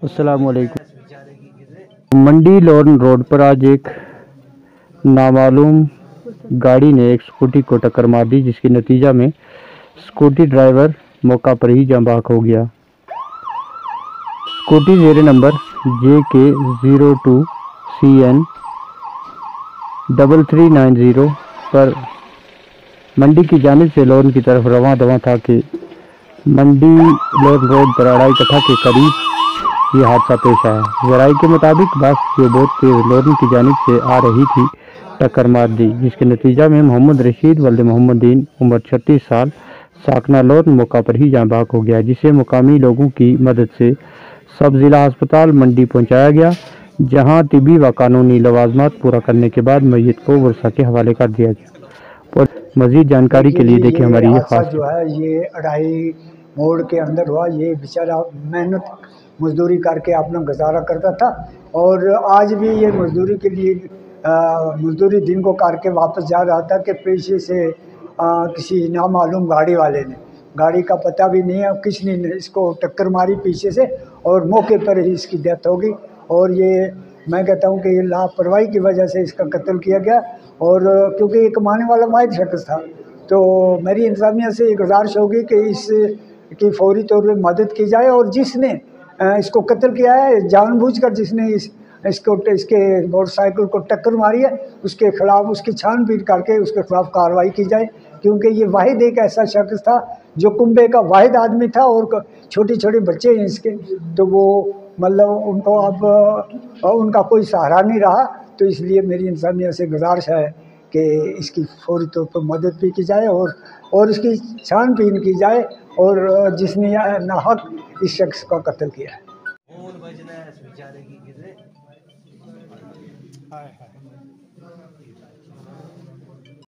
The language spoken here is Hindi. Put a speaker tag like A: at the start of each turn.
A: अस्सलामुअलैकुम। मंडी लॉन रोड पर आज एक नामालूम गाड़ी ने एक स्कूटी को टक्कर मार दी, जिसके नतीजा में स्कूटी ड्राइवर मौका पर ही जाँ बहक हो गया। स्कूटी जेर नंबर JK02CN 3390 पर मंडी की जानिब से लोन की तरफ रवां दवा था कि मंडी लोन रोड पर अड़ाई कट्ठा के करीब ये हादसा पेश आया। जराई के मुताबिक बस जो बहुत तेज लोन की जानिब से आ रही थी टक्कर मार दी, जिसके नतीजा में मोहम्मद रशीद वल्द मोहम्मदीन उम्र 36 साल साकना लोन मौका पर ही जाँ बहक हो गया, जिसे मुकामी लोगों की मदद से सब जिला अस्पताल मंडी पहुंचाया गया, जहां तिबी व कानूनी लवाजमात पूरा करने के बाद मय्यत को वर्षा के हवाले कर दिया गया। और मजीद जानकारी के लिए देखिए हमारी ये खास
B: जो है ये अढ़ाई मोड़ के अंदर हुआ। ये बेचारा मेहनत मजदूरी करके अपना गुजारा करता था और आज भी ये मजदूरी के लिए मजदूरी दिन को करके वापस जा रहा था कि पीछे से किसी नामालूम गाड़ी वाले ने, गाड़ी का पता भी नहीं है किसने इसको टक्कर मारी पीछे से और मौके पर ही इसकी डेथ हो गई। और ये मैं कहता हूँ कि ये लापरवाही की वजह से इसका कत्ल किया गया। और क्योंकि ये कमाने वाला वाहिद शख्स था, तो मेरी इंतजामिया से ये गुजारिश होगी कि इसकी फौरी तौर पर मदद की जाए और जिसने इसको कत्ल किया है जानबूझकर, जिसने इसके मोटरसाइकिल को टक्कर मारी है, उसके खिलाफ उसकी छानबीन करके उसके खिलाफ कार्रवाई की जाए, क्योंकि ये वाहिद एक ऐसा शख्स था जो कुंबे का वाहिद आदमी था और छोटे छोटे बच्चे हैं इसके, तो वो मतलब उनको अब उनका कोई सहारा नहीं रहा। तो इसलिए मेरी इंसानियत से गुजारिश है कि इसकी फौरी तौर पर मदद भी की जाए और इसकी छानबीन की जाए और जिसने नाहक इस शख्स का कत्ल किया है।